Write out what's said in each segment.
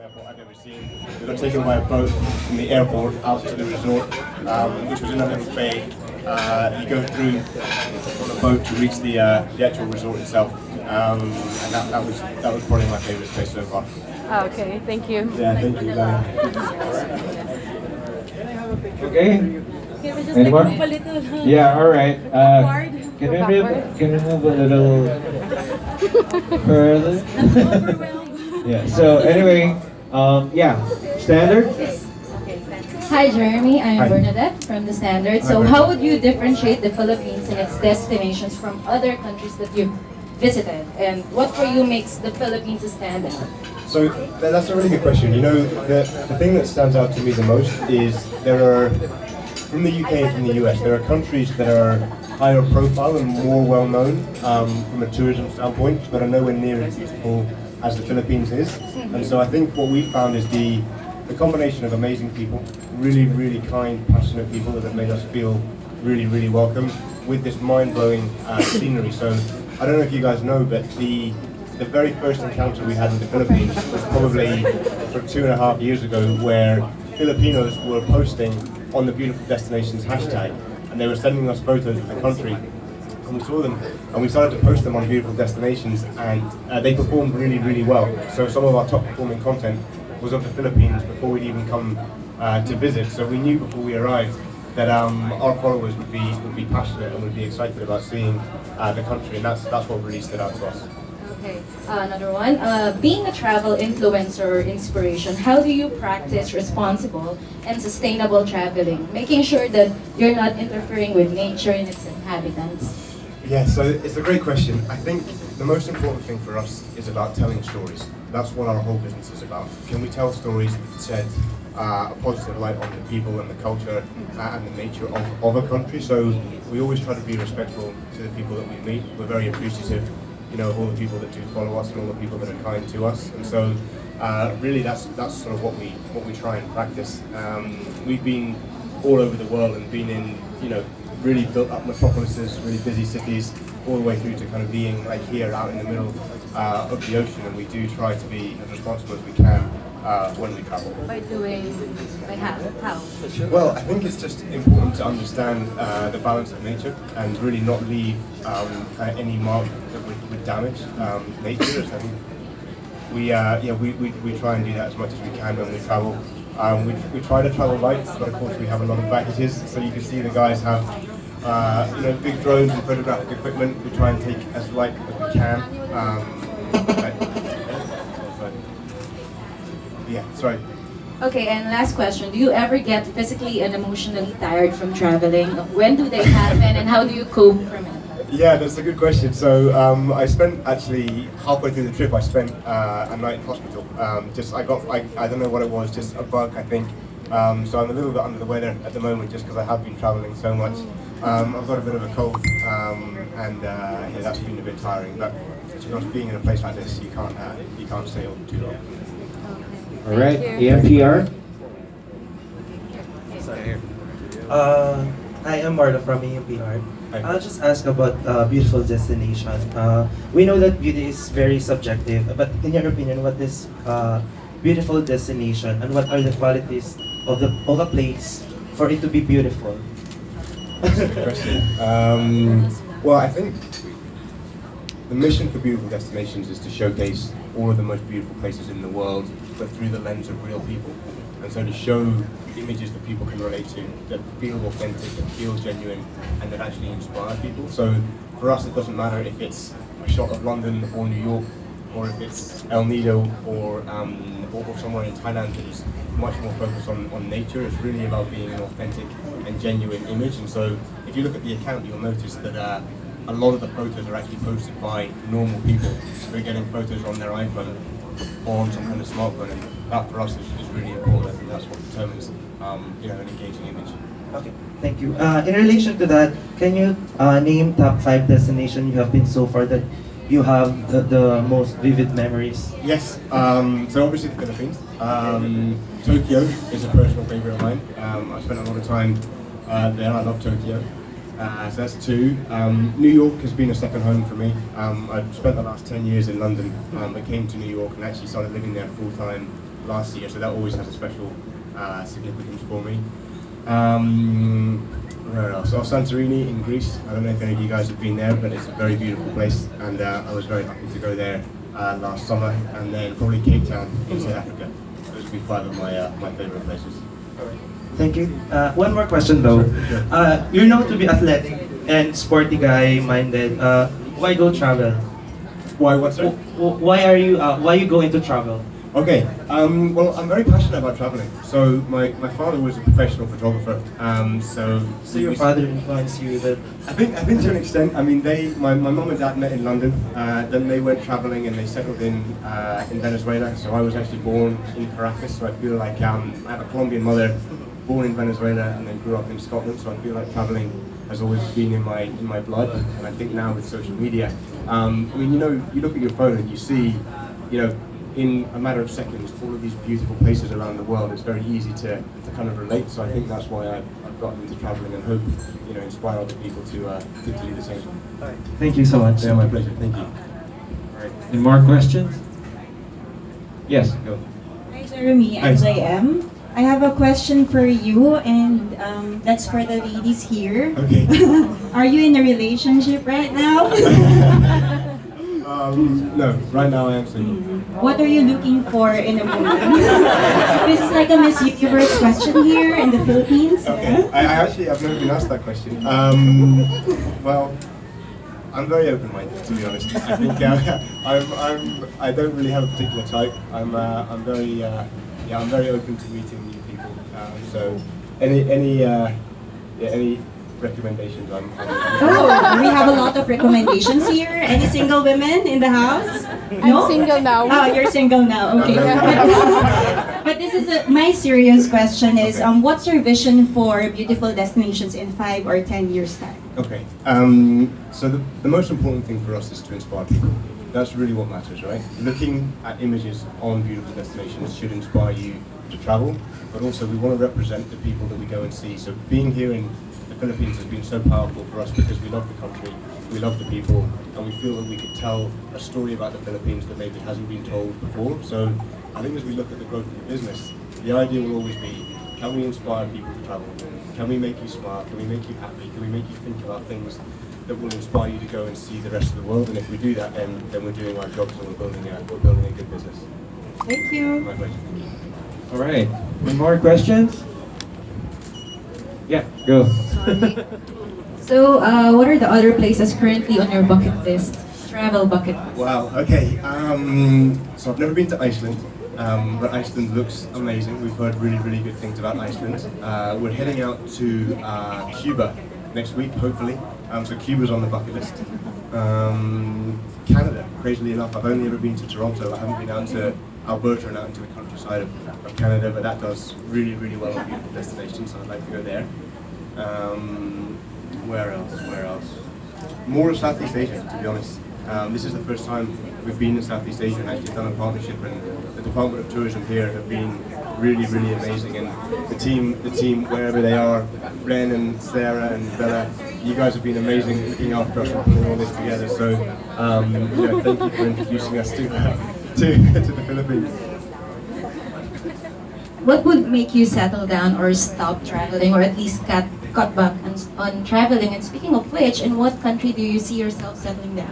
airport I've ever seen. We got taken by a boat from the airport out to the resort, which was in a little bay. You go through on a boat to reach the actual resort itself, and that was probably my favourite place so far. Okay, thank you. Yeah, thank you, Danny. Okay. Can we just Any more? move a little? Yeah, all right. Backward. Can Go we move? backward. Can we move a little further? Overwhelmed. Yeah. So anyway, yeah, standard. Yes. Okay, thanks. Hi Jeremy, I am Hi. Bernadette from The Standard. So how would you differentiate the Philippines and its destinations from other countries that you've visited? And what for you makes the Philippines a standout? So that's a really good question. You know, the thing that stands out to me the most is there are, from the UK and from the US, there are countries that are higher profile and more well known from a tourism standpoint, but are nowhere near as beautiful as the Philippines is. And so I think what we found is the combination of amazing people, really, really kind, passionate people that have made us feel really, really welcome with this mind-blowing scenery. So I don't know if you guys know, but the very first encounter we had in the Philippines was probably sort of 2.5 years ago, where Filipinos were posting on the Beautiful Destinations hashtag, and they were sending us photos of the country, and we saw them, and we started to post them on Beautiful Destinations, and they performed really, really well. So some of our top performing content was of the Philippines before we'd even come to visit. So we knew before we arrived that our followers would be passionate and would be excited about seeing the country, and that's what really stood out to us. Okay, another one. Being a travel influencer or inspiration, how do you practice responsible and sustainable traveling, making sure that you're not interfering with nature and its inhabitants? Yeah, so it's a great question. I think the most important thing for us is about telling stories. That's what our whole business is about. Can we tell stories that shed a positive light on the people and the culture and the nature of a country? So we always try to be respectful to the people that we meet. We're very appreciative, you know, of all the people that do follow us and all the people that are kind to us. And so really that's sort of what we try and practice. We've been all over the world and been in, you know, really built up metropolises, really busy cities, all the way through to kind of being like here out in the middle of the ocean, and we do try to be as responsible as we can when we travel. By how? Well, I think it's just important to understand the balance of nature and really not leave kind of any mark that would damage nature. So I think we try and do that as much as we can when we travel. We try to travel light, but of course we have a lot of baggages. So you can see the guys have you know, big drones and photographic equipment. We try and take as light as we can. Yeah, sorry. Okay, and last question. Do you ever get physically and emotionally tired from traveling? When do they happen and how do you cope from it? Yeah, that's a good question. So I spent actually halfway through the trip. I spent a night in hospital. I don't know what it was, just a bug, I think. So I'm a little bit under the weather at the moment, just because I have been traveling so much. I've got a bit of a cold, and yeah, that's been a bit tiring. But to be honest, being in a place like this, you can't stay on too long. All right. AMPR. I am Marla from AMPR. Hi. I'll just ask about beautiful destination. We know that beauty is very subjective, but in your opinion, what is beautiful destination, and what are the qualities of a place for it to be beautiful? That's a good question. Well, I think the mission for Beautiful Destinations is to showcase all of the most beautiful places in the world, but through the lens of real people. And so to show images that people can relate to, that feel authentic, that feel genuine, and that actually inspire people. So for us, it doesn't matter if it's a shot of London or New York, or if it's El Nido or somewhere in Thailand that is much more focused on nature. It's really about being an authentic and genuine image. And so if you look at the account, you'll notice that a lot of the photos are actually posted by normal people. We're getting photos on their iPhone or on some kind of smartphone, and that for us is really important. I think that's what determines you know, an engaging image. Okay, thank you. In relation to that, can you name top 5 destinations you have been so far that you have the most vivid memories? Yes, so obviously the Philippines. Tokyo is a personal favorite of mine. I spent a lot of time there. I love Tokyo. So that's 2. New York has been a second home for me. I've spent the last 10 years in London, but came to New York and actually started living there full time last year, so that always has a special significance for me. Where else? Oh, Santorini in Greece. I don't know if any of you guys have been there, but it's a very beautiful place, and I was very happy to go there last summer. And then probably Cape Town in South Africa. Those would be 5 of my favorite places. Thank you. One more question though. You're known to be athletic and sporty guy minded. Why go travel? Why? What's that? Why you go into travel? Okay, well, I'm very passionate about traveling. So my father was a professional photographer. So Your father influenced you that. I think to an extent. I mean, my mum and dad met in London. Then they went traveling and they settled in Venezuela. So I was actually born in Caracas. So I feel like I have a Colombian mother, born in Venezuela, and then grew up in Scotland. So I feel like traveling has always been in my blood. And I think now with social media, I mean, you look at your phone and you see, in a matter of seconds, all of these beautiful places around the world. It's very easy to kind of relate. So I think that's why I've gotten into traveling and hope, inspire other people to do the same. Thank you so much. Yeah, my pleasure. Thank you. All right. Any more questions? Yes, go. Hi Jeremy, I'm JM. I have a question for you, and that's for the ladies here. Okay. Are you in a relationship right now? No, right now I am single. What are you looking for in a woman? This is like a Miss Universe question here in the Philippines. Okay. I've never been asked that question. Well, I'm very open-minded, to be honest. I think I don't really have a particular type. I'm very open to meeting new people. So any recommendations? Oh, we have a lot of recommendations here. Any single women in the house? I'm single now. Oh, you're single now. Okay. But this is my serious question is, what's your vision for beautiful destinations in 5 or 10 years time? Okay. So the most important thing for us is to inspire people. That's really what matters, right? Looking at images on beautiful destinations should inspire you to travel, but also we want to represent the people that we go and see. So being here in the Philippines has been so powerful for us because we love the country, we love the people, and we feel that we could tell a story about the Philippines that maybe hasn't been told before. So I think as we look at the growth of the business, the idea will always be, can we inspire people to travel? Can we make you smile? Can we make you happy? Can we make you think about things that will inspire you to go and see the rest of the world? And if we do that, then we're doing our jobs and we're building a good business. Thank you. My pleasure. All right. Any more questions? Yeah, go. So, what are the other places currently on your bucket list? Travel bucket list. Wow. Okay. So I've never been to Iceland, but Iceland looks amazing. We've heard really, really good things about Iceland. We're heading out to Cuba next week, hopefully. So Cuba's on the bucket list. Canada, crazily enough, I've only ever been to Toronto. I haven't been out to Alberta and out into the countryside of Canada, but that does really, really well on beautiful destinations, so I'd like to go there. Where else? More of Southeast Asia, to be honest. This is the first time we've been in Southeast Asia and actually done a partnership, and the Department of Tourism here have been really, really amazing, and the team wherever they are, Ren and Sarah and Bella, you guys have been amazing looking after us and putting all this together. So thank you for introducing us to the Philippines. What would make you settle down or stop traveling, or at least cut back on traveling? And speaking of which, in what country do you see yourself settling down?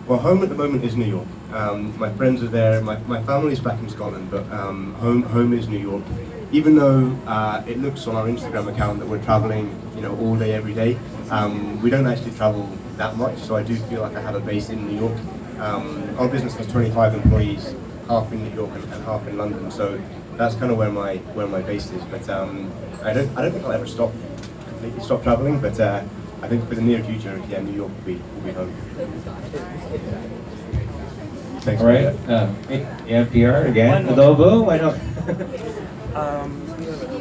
Well, home at the moment is New York. My friends are there. My family's back in Scotland, but home is New York. Even though it looks on our Instagram account that we're traveling, all day, every day, we don't actually travel that much. So I do feel like I have a base in New York. Our business has 25 employees, half in New York and half in London. So that's kind of where my base is. But I don't think I'll ever completely stop traveling. But I think for the near future, yeah, New York will be home. Thanks. All right. PR again. Adobo. Why not?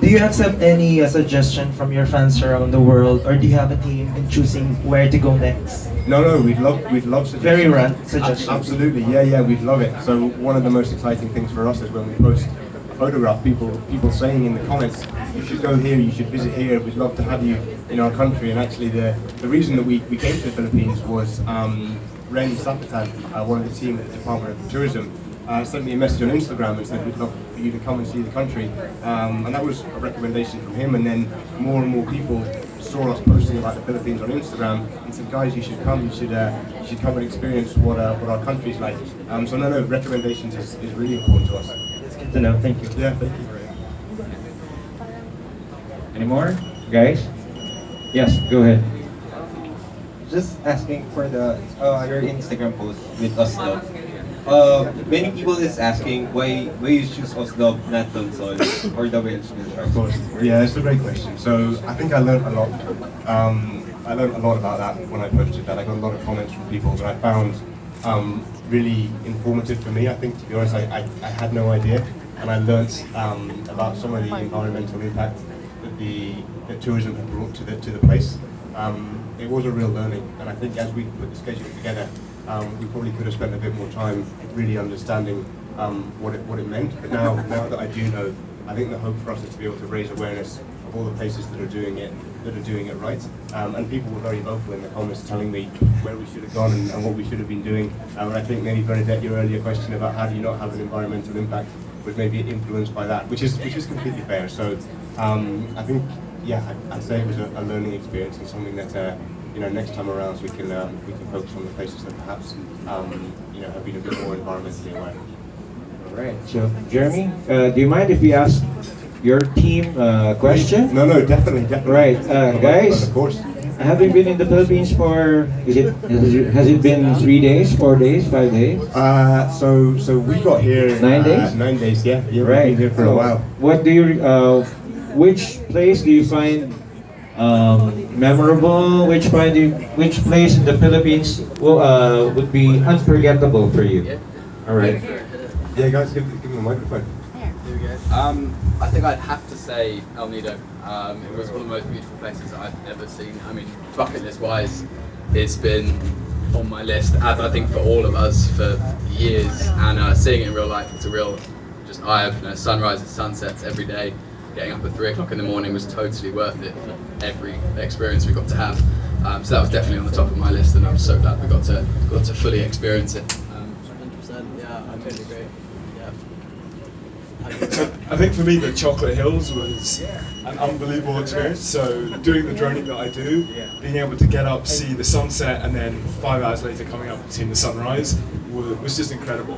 Do you accept any suggestion from your fans around the world, or do you have a team in choosing where to go next? No, we'd love suggestions. Very rad suggestions. Absolutely, yeah, we'd love it. So one of the most exciting things for us is when we post a photograph, people saying in the comments, you should go here, you should visit here, we'd love to have you in our country. And actually the reason that we came to the Philippines was Ren Sapatan, one of the team at the Department of Tourism, sent me a message on Instagram and said we'd love for you to come and see the country, and that was a recommendation from him. And then more and more people saw us posting about the Philippines on Instagram and said, guys, you should come. You should come and experience what our country's like. So no, recommendations is really important to us. It's good to know. Thank you. Yeah, thank you. Any more, guys? Yes, go ahead. Just asking for the your Instagram post with Oslo. Many people is asking why you choose Oslo, not Donsol, or the Welsh Mills. Of course. Yeah, it's a great question. So I think I learned a lot. I learned a lot about that when I posted that. I got a lot of comments from people that I found really informative for me. I think, to be honest, I had no idea, and I learnt about some of the environmental impact that tourism had brought to the place. It was a real learning, and I think as we put the schedule together, we probably could have spent a bit more time really understanding what it meant. But now that I do know, I think the hope for us is to be able to raise awareness of all the places that are doing it right. And people were very vocal in the comments telling me where we should have gone and what we should have been doing. And I think maybe Bernadette, your earlier question about how do you not have an environmental impact was maybe influenced by that, which is completely fair. So I think, yeah, I'd say it was a learning experience and something that next time around we can focus on the places that perhaps have been a bit more environmentally aware. All right. So, Jeremy, do you mind if we ask your team a question? No, definitely. Right, guys. Of course. Having been in the Philippines for, has it been 3 days, 4 days, 5 days? So we got here 9 days. 9 days, yeah. We've Right. been here for a while. What do you? Which place do you find memorable? Which place in the Philippines would be unforgettable for you? All right. Yeah, guys, give them the microphone. I think I'd have to say El Nido. It was one of the most beautiful places I've ever seen. I mean, bucket list wise, it's been on my list, as I think for all of us, for years. And seeing it in real life, it's a real just eye-opener. Sunrises, sunsets every day. Getting up at 3 o'clock in the morning was totally worth it for every experience we got to have. So that was definitely on the top of my list, and I'm so glad we got to fully experience it. 100%, yeah, I totally agree. I think for me the Chocolate Hills was an unbelievable experience. So doing the droning that I do, being able to get up, see the sunset, and then 5 hours later coming up and seeing the sunrise was just incredible.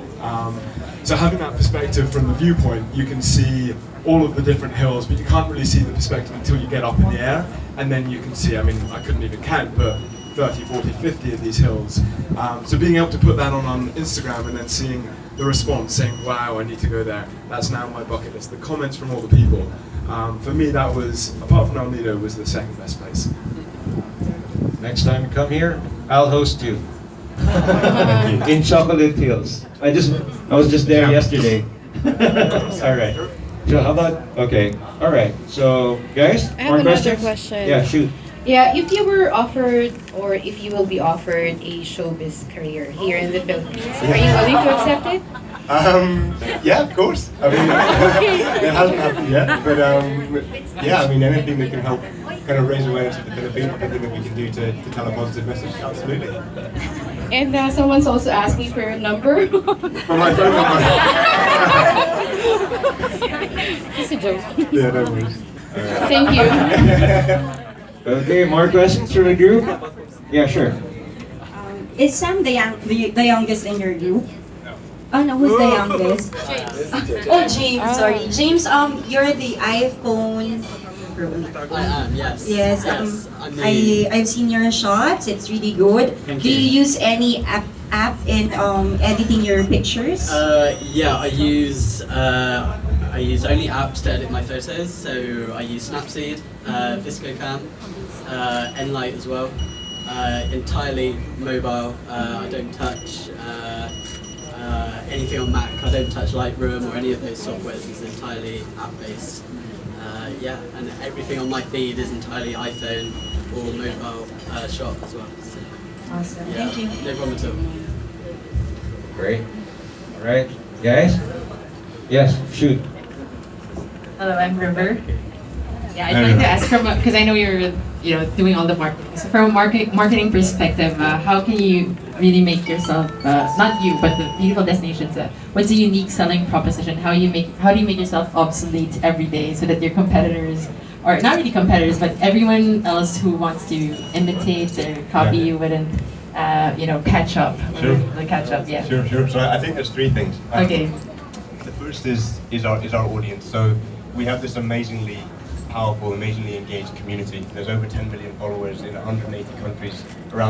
So having that perspective from the viewpoint, you can see all of the different hills, but you can't really see the perspective until you get up in the air, and then you can see, I mean, I couldn't even count, but 30, 40, 50 of these hills. So being able to put that on Instagram and then seeing the response saying, wow, I need to go there, that's now my bucket list. The comments from all the people. For me, that was, apart from El Nido, was the second best place. Next time you come here, I'll host you. In Chocolate Hills. I was just there yesterday. All right. So how about, okay, all right. So guys, I have more another questions? question. Yeah, shoot. Yeah, if you were offered or if you will be offered a showbiz career here in the Philippines, are you willing to accept it? Yeah, of course. I mean, it hasn't happened yet, but yeah, I mean, anything that can help kind of raise awareness of the Philippines, anything that we can do to tell a positive message, absolutely. And someone's also asking for your number. For my phone number. Just a joke. Yeah, no worries. Thank you. Okay, more questions from the group? Yeah, sure. Is Sam the youngest in your group? Oh no, who's the youngest? James. Oh, James. Sorry, James. You're the iPhone. I am, yes. Yes. Yes, I've seen your shots. It's really good. Do you use any app in editing your pictures? Yeah, I use only apps to edit my photos. So I use Snapseed, ViscoCam, Enlight as well. Entirely mobile. I don't touch anything on Mac. I don't touch Lightroom or any of those softwares. It's entirely app-based. Yeah, and everything on my feed is entirely iPhone or mobile shot as well. So, Awesome. yeah, Thank you. no problem at all. Great. All right, guys? Yes, shoot. Hello, I'm River. Yeah, I'd like to ask because I know you're doing all the marketing. So from a marketing perspective, how can you really make yourself, not you, but the beautiful destinations, what's the unique selling proposition? How do you make yourself obsolete every day so that your competitors, or not really competitors, but everyone else who wants to imitate or copy you wouldn't, catch up. Sure. The catch up, yeah. Sure. So I think there's three things. Okay. The first is our audience. So we have this amazingly powerful, amazingly engaged community. There's over 10 million followers in 180 countries around